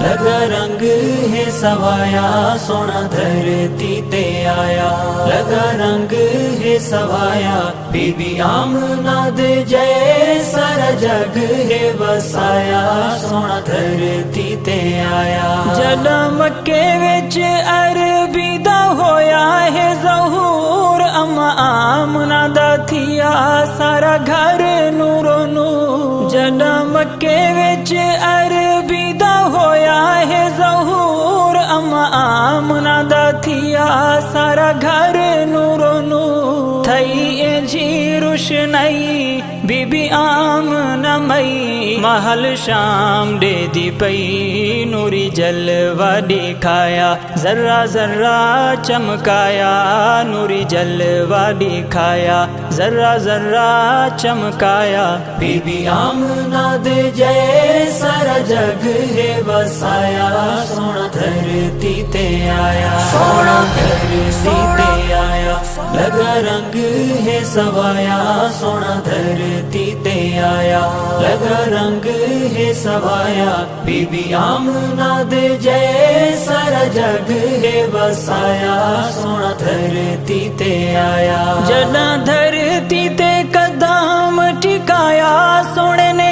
लगा रंग है सवाया सोना धरती ते आया। लगा रंग है सवाया बीबी आमना दे जय सारा जग है वसाया सोना धरती ते आया। जन्म के विच अरबी दा होया है ज़हूर अम्मा आमना दा थिया सारा घर नूरो नूर। जन्म के विच अरबी दा होया है ज़हूर अम्मा आमना दा थिया सारा घर नूरो नूर। थई जी रुशनई बीबी आमना मई महल शाम दे दी पई नूरी जलवा दिखाया। जर्रा जर्रा चमकाया नूरी जलवा दिखाया। जर्रा जर्रा चमकाया बीबी आमना दे जय सारा जग है वसाया सोना धरती ते आया। सोना धरती ते आया। लगा रंग है सवाया सोना धरती ते आया। लगा रंग है सवाया बीबी आमना दे जय सारा जग है वसाया सोना धरती ते आया। जना धरती ते कदम टिकाया सोने ने